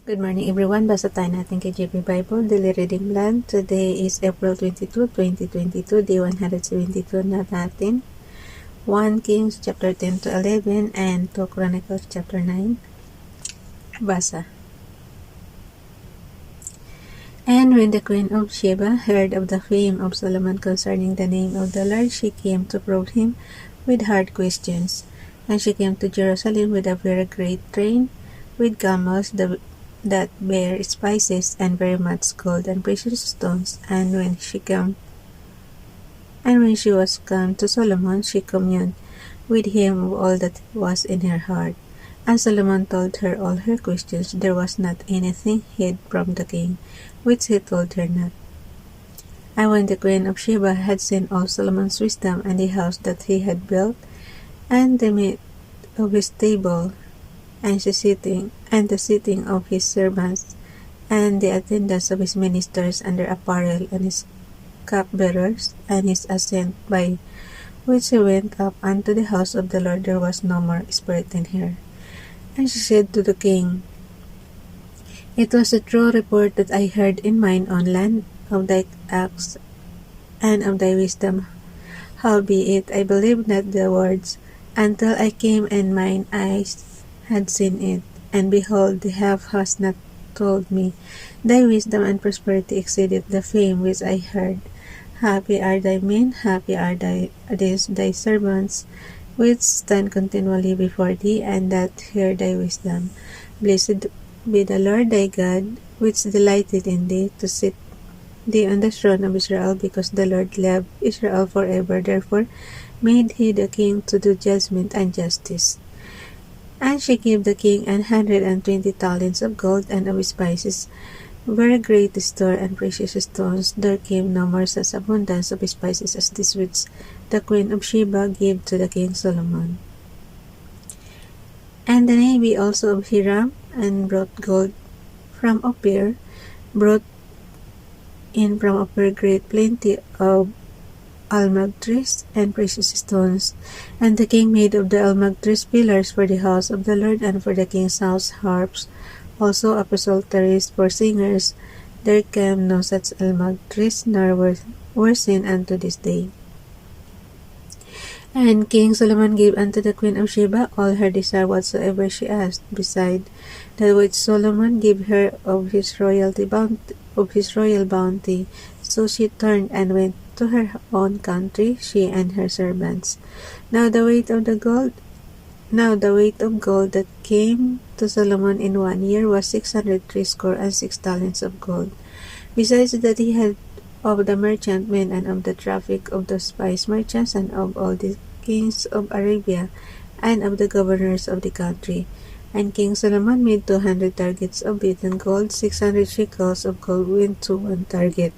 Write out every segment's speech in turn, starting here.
Good morning everyone. Basa tayo natin kay JP Bible, Daily Reading Plan. Today is April 22, 2022, Day 172 na natin. 1 Kings chapter 10 to 11 and 2 Chronicles chapter 9. Basa. And when the Queen of Sheba heard of the fame of Solomon concerning the name of the Lord, she came to probe him with hard questions. And she came to Jerusalem with a very great train, with camels that bear spices and very much gold and precious stones. And when she was come to Solomon, she communed with him of all that was in her heart. And Solomon told her all her questions. There was not anything hid from the king, which he told her not. And when the Queen of Sheba had seen all Solomon's wisdom, and the house that he had built, and the meat of his table, and the sitting of his servants, and the attendance of his ministers, and their apparel, and his cupbearers, and his ascent by which he went up unto the house of the Lord, there was no more spirit in her. And she said to the king, It was a true report that I heard in mine own land of thy acts and of thy wisdom. Howbeit I believed not the words, until I came and mine eyes had seen it. And behold, the half has not told me. Thy wisdom and prosperity exceeded the fame which I heard. Happy are thy men, happy are thy servants, which stand continually before thee, and that hear thy wisdom. Blessed be the Lord thy God, which delighted in thee, to sit thee on the throne of Israel, because the Lord loved Israel forever. Therefore made he the king to do judgment and justice. And she gave the king 120 talents of gold, and of spices, very great store, and precious stones. There came no more such abundance of spices as this which the Queen of Sheba gave to the King Solomon. And the navy also of Hiram, and brought gold from Ophir, brought in from Ophir great plenty of almug trees and precious stones. And the king made of the almug trees pillars for the house of the Lord, and for the king's house harps, also psalteries for singers. There came no such almug trees, nor were seen unto this day. And King Solomon gave unto the Queen of Sheba all her desire whatsoever she asked, beside that which Solomon gave her of his royal bounty. So she turned and went to her own country, she and her servants. Now the weight of gold that came to Solomon in 1 year was 606 talents of gold. Besides that he had of the merchantmen, and of the traffic of the spice merchants, and of all the kings of Arabia, and of the governors of the country. And King Solomon made 200 targets of beaten gold. 600 shekels of gold went to one target.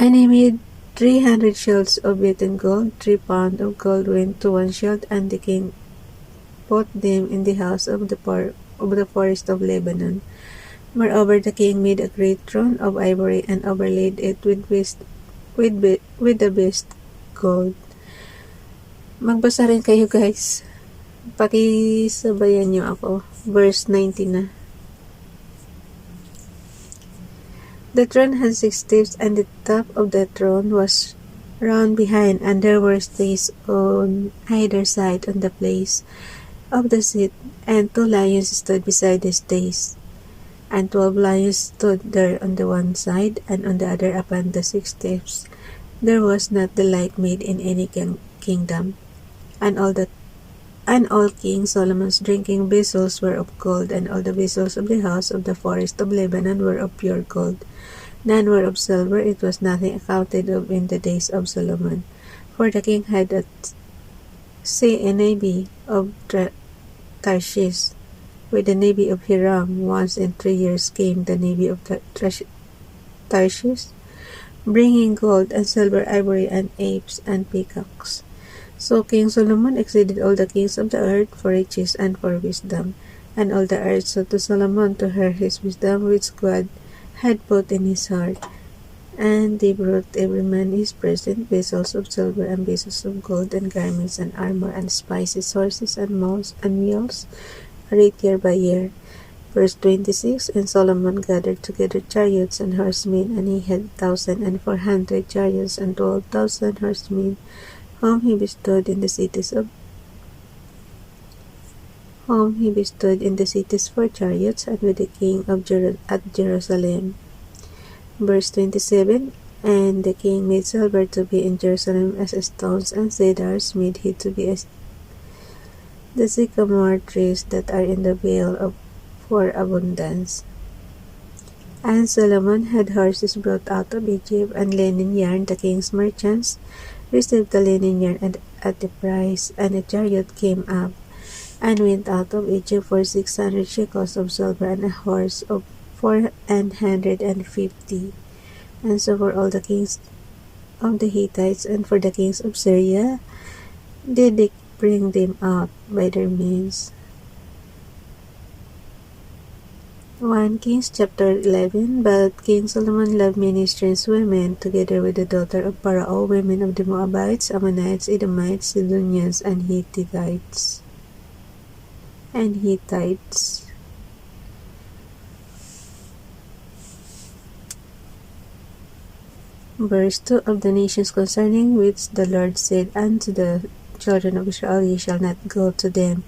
And he made 300 shields of beaten gold. 3 pounds of gold went to one shield, and the king put them in the house of the forest of Lebanon. Moreover, the king made a great throne of ivory, and overlaid it with the best gold. Magbasa rin kayo guys. Pakisabayan nyo ako. Verse 19 na. The throne had 6 steps, and the top of the throne was round behind, and there were stays on either side on the place of the seat, and 2 lions stood beside the stays. And 12 lions stood there on the one side, and on the other upon the 6 steps. There was not the like made in any kingdom. And all King Solomon's drinking vessels were of gold, and all the vessels of the house of the forest of Lebanon were of pure gold. None were of silver. It was nothing accounted of in the days of Solomon. For the king had at sea a navy of Tarshish, with the navy of Hiram. Once in 3 years came the navy of Tarshish, bringing gold and silver, ivory, and apes, and peacocks. So King Solomon exceeded all the kings of the earth for riches and for wisdom. And all the earth saw to Solomon to hear his wisdom, which God had put in his heart. And they brought every man his present, vessels of silver, and vessels of gold, and garments, and armor, and spices, horses, and mules, a rate year by year. Verse 26, And Solomon gathered together chariots and horsemen, and he had 1,400 chariots and 12,000 horsemen, whom he bestowed in the cities for chariots, and with the king at Jerusalem. Verse 27, And the king made silver to be in Jerusalem as stones, and cedars made he to be as the sycamore trees that are in the vale for abundance. And Solomon had horses brought out of Egypt, and linen yarn. The king's merchants received the linen yarn at the price, and a chariot came up and went out of Egypt for 600 shekels of silver, and a horse of 450. And so for all the kings of the Hittites and for the kings of Syria did they bring them out by their means. 1 Kings chapter 11. But King Solomon loved many strange women, together with the daughter of Pharaoh, women of the Moabites, Ammonites, Edomites, Sidonians, and Hittites. Verse 2, Of the nations concerning which the Lord said unto the children of Israel, Ye shall not go to them,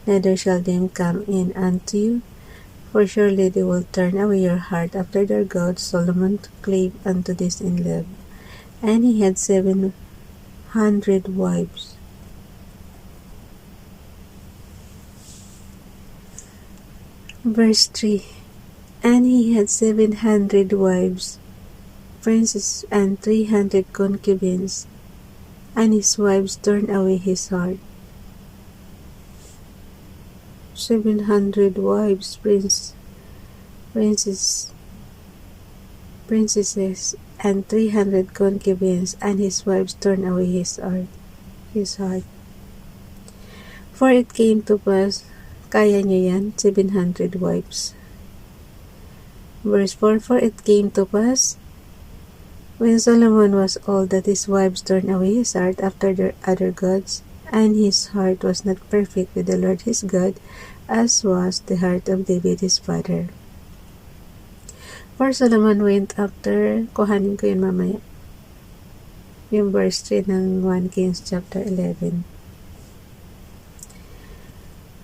neither shall them come in unto you, for surely they will turn away your heart after their gods. Solomon clave unto this in love, and he had 700 wives. Verse 3, And he had 700 wives, princes, and 300 concubines, and his wives turned away his heart. 700 wives, princesses, and 300 concubines, and his wives turned away his heart. For it came to pass, kaya niyo yan, 700 wives. Verse 4, For it came to pass, when Solomon was old, that his wives turned away his heart after their other gods, and his heart was not perfect with the Lord his God, as was the heart of David his father. For Solomon went after, kuhanin ko yun mamaya, yung verse 3 ng 1 Kings chapter 11.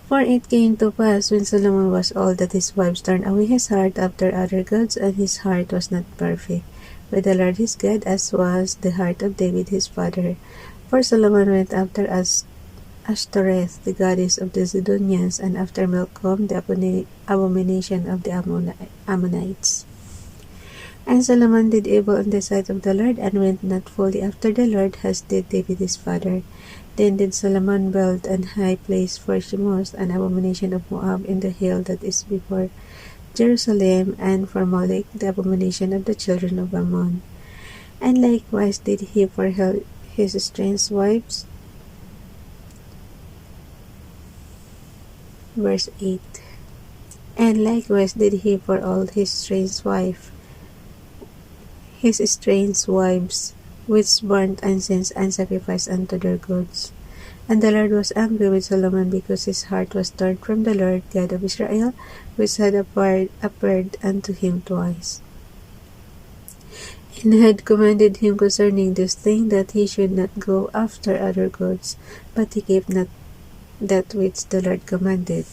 For it came to pass, when Solomon was old, that his wives turned away his heart after other gods, and his heart was not perfect with the Lord his God, as was the heart of David his father. For Solomon went after Ashtoreth, the goddess of the Sidonians, and after Milcom, the abomination of the Ammonites. And Solomon did evil in the sight of the Lord, and went not fully after the Lord, as did David his father. Then did Solomon build an high place for Chemosh, an abomination of Moab, in the hill that is before Jerusalem, and for Molech, the abomination of the children of Ammon. And likewise did he for his strange wives. Verse 8, And likewise did he for all his strange wives, which burnt incense and sacrificed unto their gods. And the Lord was angry with Solomon, because his heart was turned from the Lord God of Israel, which had appeared unto him twice, and had commanded him concerning this thing, that he should not go after other gods, but he kept not that which the Lord commanded.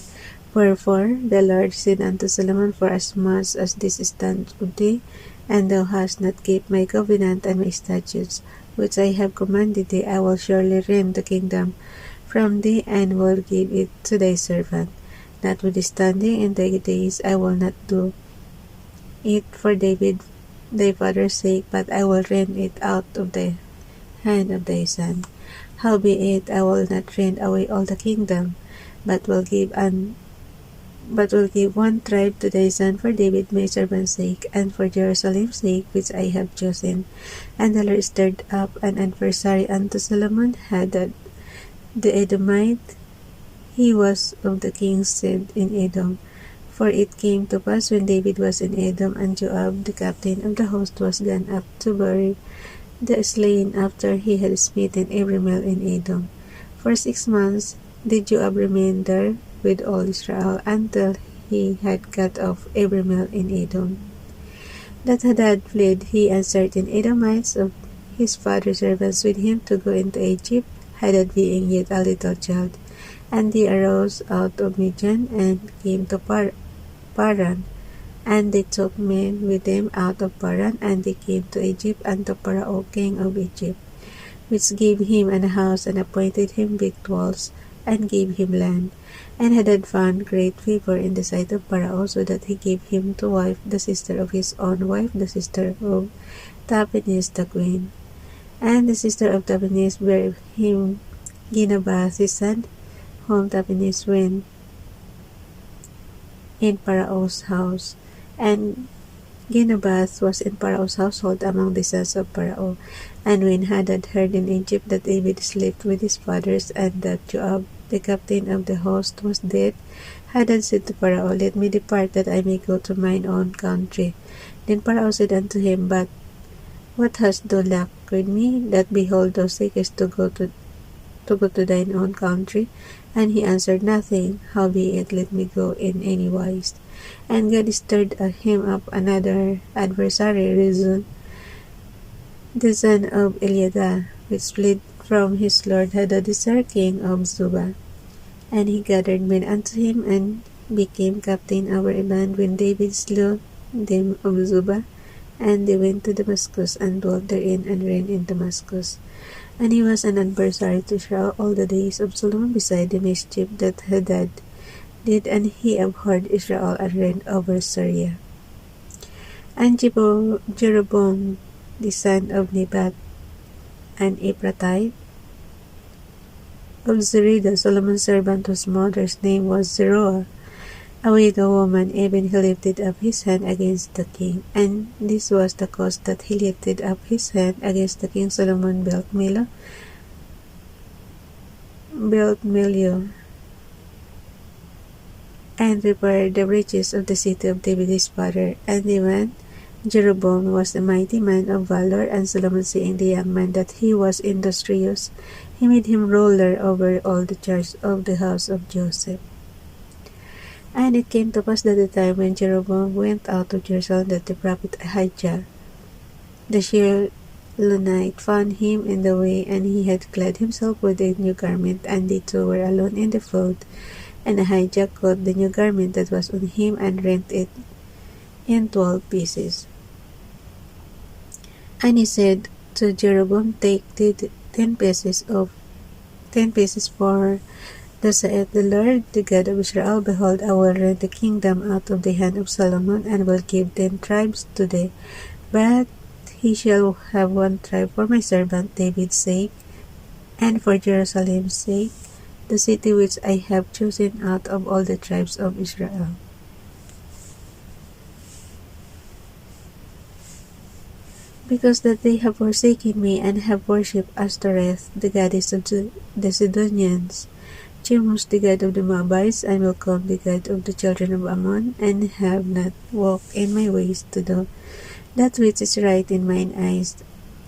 Wherefore the Lord said unto Solomon, For as much as this stands with thee, and thou hast not kept my covenant and my statutes, which I have commanded thee, I will surely rend the kingdom from thee, and will give it to thy servant. Notwithstanding, in thy days I will not do it for David thy father's sake, but I will rend it out of the hand of thy son. Howbeit I will not rend away all the kingdom, but will give one tribe to thy son for David my servant's sake, and for Jerusalem's sake, which I have chosen. And the Lord stirred up an adversary unto Solomon, Hadad the Edomite. He was of the king's seed in Edom. For it came to pass, when David was in Edom, and Joab the captain of the host was gone up to bury the slain after he had smitten every male in Edom. For 6 months did Joab remain there with all Israel, until he had cut off every male in Edom. That Hadad fled, he and certain Edomites of his father's servants with him to go into Egypt, Hadad being yet a little child. And they arose out of Midian and came to Paran. And they took men with them out of Paran, and they came to Egypt and to Pharaoh king of Egypt, which gave him an house and appointed him victuals, and gave him land. And Hadad found great favor in the sight of Pharaoh, so that he gave him to wife the sister of his own wife, the sister of Tahpenes the queen. And the sister of Tahpenes bare him Genubath his son, whom Tahpenes went in Pharaoh's house. And Genubath was in Pharaoh's household among the sons of Pharaoh. And when Hadad heard in Egypt that David slept with his fathers, and that Joab, the captain of the host, was dead, Hadad said to Pharaoh, Let me depart, that I may go to mine own country. Then Pharaoh said unto him, But what hast thou lacked with me, that behold thou seekest to go to thine own country? And he answered, Nothing, howbeit let me go in any wise. And God stirred him up another adversary, Rezon, the son of Eliada, which fled from his lord Hadadezer king of Zobah. And he gathered men unto him, and became captain over a band when David slew them of Zobah. And they went to Damascus, and dwelt therein, and reigned in Damascus. And he was an adversary to Israel all the days of Solomon, beside the mischief that Hadad did, and he abhorred Israel, and reigned over Syria. And Jeroboam, the son of Nebat, an Ephrathite of Zerida, Solomon's servant, whose mother's name was Zeruah, a widow woman, even he lifted up his hand against the king. And this was the cause that he lifted up his hand against the king. Solomon built Milo, and repaired the breaches of the city of David his father. And the man Jeroboam was a mighty man of valor, and Solomon, seeing the young man that he was industrious, he made him ruler over all the charge of the house of Joseph. And it came to pass that the time when Jeroboam went out of Jerusalem, that the prophet Ahijah the Shilonite found him in the way, and he had clad himself with a new garment, and they two were alone in the field. And Ahijah caught the new garment that was on him, and rent it in 12 pieces. And he said to Jeroboam, Take 10 pieces for thus saith the Lord, the God of Israel, Behold, I will rend the kingdom out of the hand of Solomon, and will give 10 tribes to thee. But he shall have 1 tribe for my servant David's sake, and for Jerusalem's sake, the city which I have chosen out of all the tribes of Israel. Because that they have forsaken me, and have worshipped Ashtoreth, the goddess of the Sidonians, Chemosh, the god of the Moabites, and Milcom, the god of the children of Ammon, and have not walked in my ways to do that which is right in mine eyes,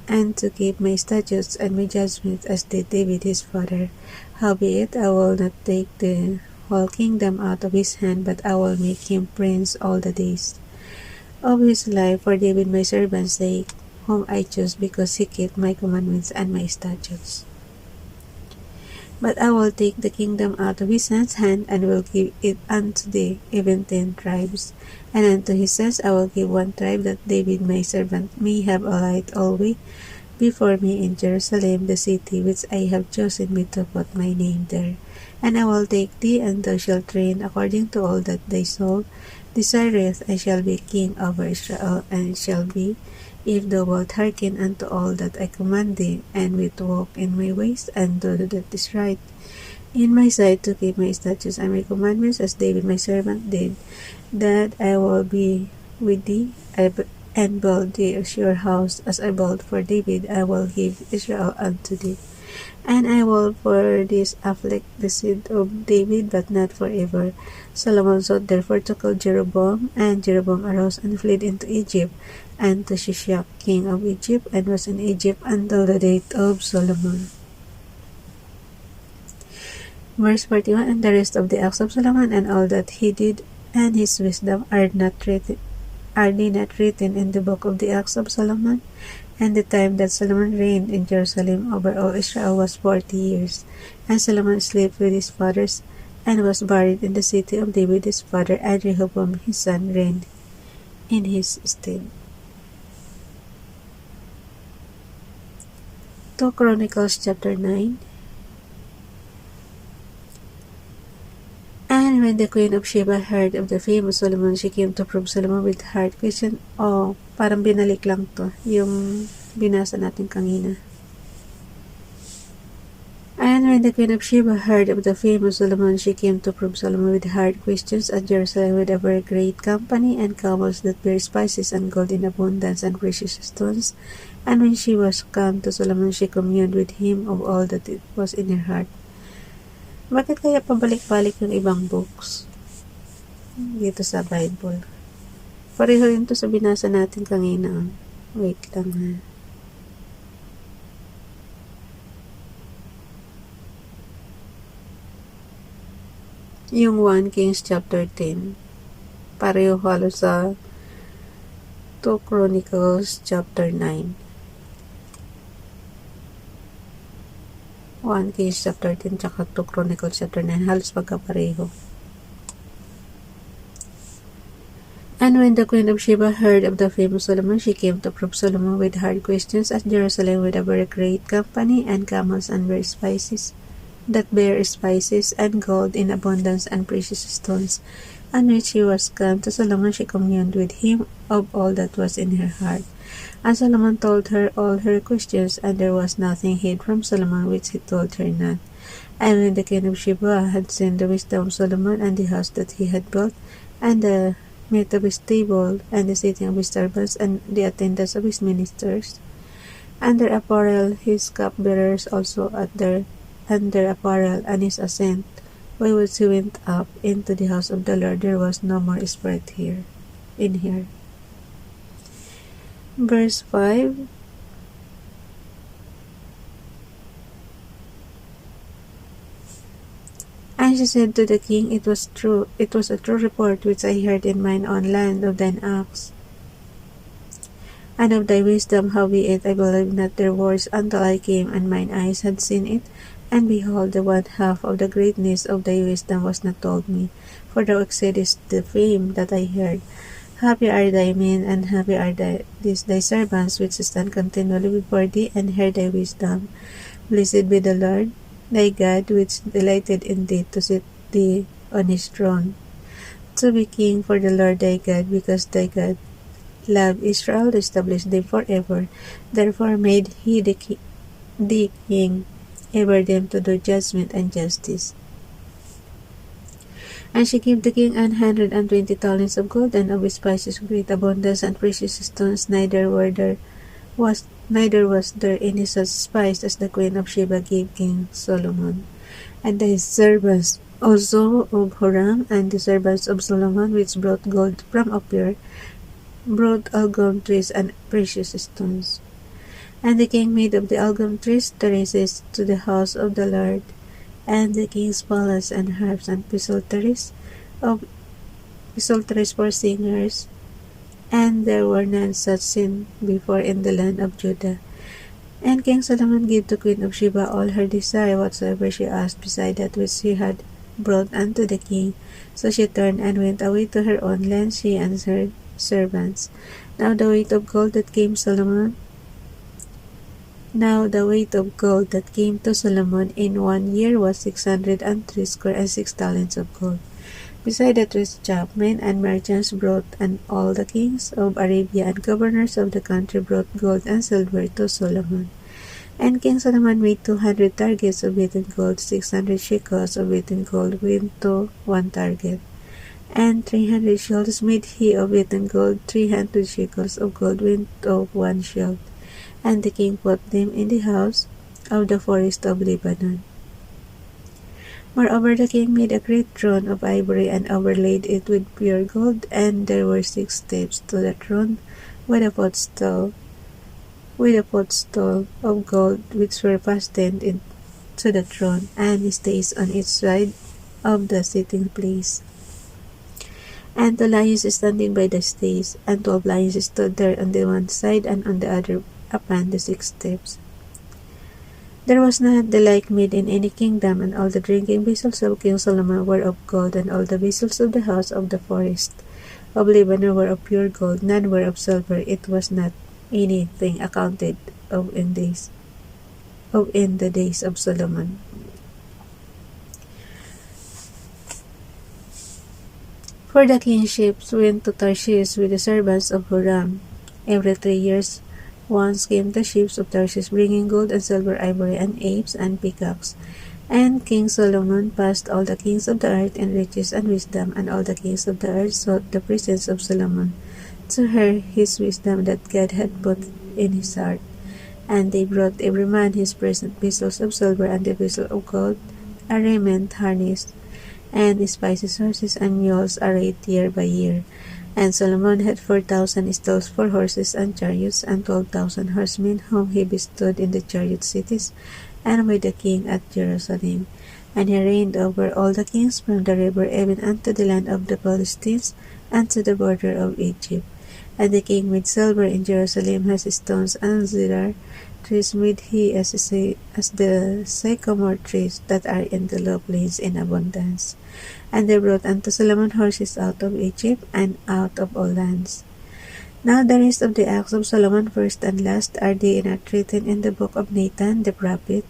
and to keep my statutes and my judgments, as did David his father. Howbeit I will not take the whole kingdom out of his hand, but I will make him prince all the days of his life, for David my servant's sake, whom I chose, because he kept my commandments and my statutes. But I will take the kingdom out of his son's hand, and will give it unto thee, even 10 tribes. And unto his sons I will give 1 tribe, that David my servant may have a light always before me in Jerusalem, the city which I have chosen me to put my name there. And I will take thee, and thou shalt reign according to all that thy soul desireth. I shall be king over Israel, and it shall be, if thou wilt hearken unto all that I command thee, and wilt walk in my ways, and do that is right in my sight, to keep my statutes and my commandments, as David my servant did, that I will be with thee, and build thee a sure house, as I built for David. I will give Israel unto thee. And I will for this afflict the seed of David, but not forever. Solomon sought therefore to kill Jeroboam, and Jeroboam arose and fled into Egypt, and to Shishak king of Egypt, and was in Egypt until the death of Solomon. Verse 41. And the rest of the acts of Solomon, and all that he did, and his wisdom are they not written in the book of the Acts of Solomon? And the time that Solomon reigned in Jerusalem over all Israel was 40 years. And Solomon slept with his fathers, and was buried in the city of David his father, and Rehoboam his son reigned in his stead. 2 Chronicles chapter 9. And when the queen of Sheba heard of the fame of Solomon, she came to probe Solomon with hard question. Parang binalik lang to, yung binasa natin kanina. And when the queen of Sheba heard of the fame of Solomon, she came to probe Solomon with hard questions at Jerusalem with a very great company, and camels that bear spices, and gold in abundance, and precious stones. And when she was come to Solomon, she communed with him of all that it was in her heart. Bakit kaya pabalik-balik yung ibang books dito sa Bible? Pareho rin to sa binasa natin kanina. Wait lang ha. Yung 1 Kings chapter 10. Pareho halos sa 2 Chronicles chapter 9. 1 Kings chapter 10 tsaka 2 Chronicles chapter 9. Halos pagkapareho. And when the queen of Sheba heard of the fame of Solomon, she came to probe Solomon with hard questions at Jerusalem with a very great company, and camels and bear spices, and gold in abundance, and precious stones. And when she was come to Solomon, she communed with him of all that was in her heart. And Solomon told her all her questions, and there was nothing hid from Solomon which he told her not. And when the king of Sheba had seen the wisdom of Solomon, and the house that he had built, and the meat of his table, and the sitting of his servants, and the attendance of his ministers, and their apparel, his cupbearers also and their apparel, and his ascent, by which he went up into the house of the Lord, there was no more spirit in here. Verse 5. And she said to the king, It was a true report which I heard in mine own land of thine acts, and of thy wisdom. Howbeit I believed not their words until I came, and mine eyes had seen it. And behold, the one half of the greatness of thy wisdom was not told me, for thou exceedest the fame that I heard. Happy are thy men, and happy are these thy servants, which stand continually before thee, and hear thy wisdom. Blessed be the Lord thy God, which delighted in thee to sit thee on his throne, to be king for the Lord thy God, because thy God loved Israel, to establish them forever. Therefore made he the king ever them to do judgment and justice. And she gave the king 120 talents of gold, and of his spices great abundance, and precious stones. Neither was there any such spice as the queen of Sheba gave King Solomon. And the servants also of Huram, and the servants of Solomon, which brought gold from Ophir, brought algum trees and precious stones. And the king made of the algum trees terraces to the house of the Lord, and the king's palace, and harps and psalteries for singers, and there were none such seen before in the land of Judah. And King Solomon gave to Queen of Sheba all her desire whatsoever she asked, beside that which she had brought unto the king. So she turned and went away to her own land, she and her servants. Now the weight of gold that came to Solomon in 1 year was 603 score and 6 talents of gold. Beside that rich chapmen and merchants brought, and all the kings of Arabia and governors of the country brought gold and silver to Solomon. And King Solomon made 200 targets of beaten gold, 600 shekels of beaten gold went to one target, and 300 shields made he of beaten gold, 300 shekels of gold went to one shield. And the king put them in the house of the forest of Lebanon. Moreover, the king made a great throne of ivory, and overlaid it with pure gold, and there were 6 steps to the throne, with a footstool of gold, which were fastened into the throne, and stays on each side of the sitting place. and 2 lions standing by the stays, and 12 lions stood there on the one side and on the other upon the 6 steps. There was not the like made in any kingdom, and all the drinking vessels of King Solomon were of gold, and all the vessels of the house of the forest of Lebanon were of pure gold, none were of silver. It was not anything accounted of in the days of Solomon. For the king's ships went to Tarshish with the servants of Huram. Every 3 years once came the ships of Tarshish, bringing gold and silver, ivory, and apes, and peacocks. And King Solomon passed all the kings of the earth in riches and wisdom, and all the kings of the earth sought the presence of Solomon, to hear his wisdom that God had put in his heart. And they brought every man his present, vessels of silver, and the vessel of gold, a raiment, harness, and spices, horses, and mules arrayed year by year. And Solomon had 4,000 stalls for horses and chariots, and 12,000 horsemen, whom he bestowed in the chariot cities, and with the king at Jerusalem. And he reigned over all the kings from the river even unto the land of the Philistines, and to the border of Egypt. And the king made silver in Jerusalem as stones, and cedar trees made he as the sycamore trees that are in the low plains in abundance. And they brought unto Solomon horses out of Egypt, and out of all lands. Now the rest of the acts of Solomon, first and last, are they not written in the book of Nathan the prophet,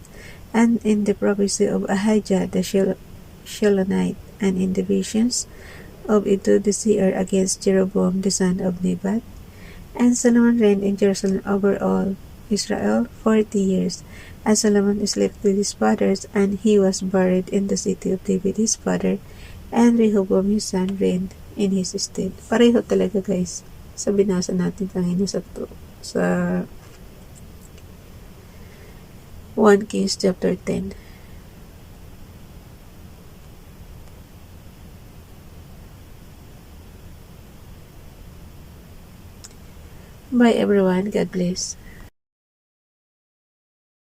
and in the prophecy of Ahijah the Shilonite, and in the visions of Iddo the seer against Jeroboam the son of Nebat? And Solomon reigned in Jerusalem over all Israel 40 years. And Solomon slept with his fathers, and he was buried in the city of David his father, and Rehoboam his son reigned in his stead. Pareho talaga guys sa binasa natin kanina sa 1 Kings chapter 10. Bye everyone. God bless.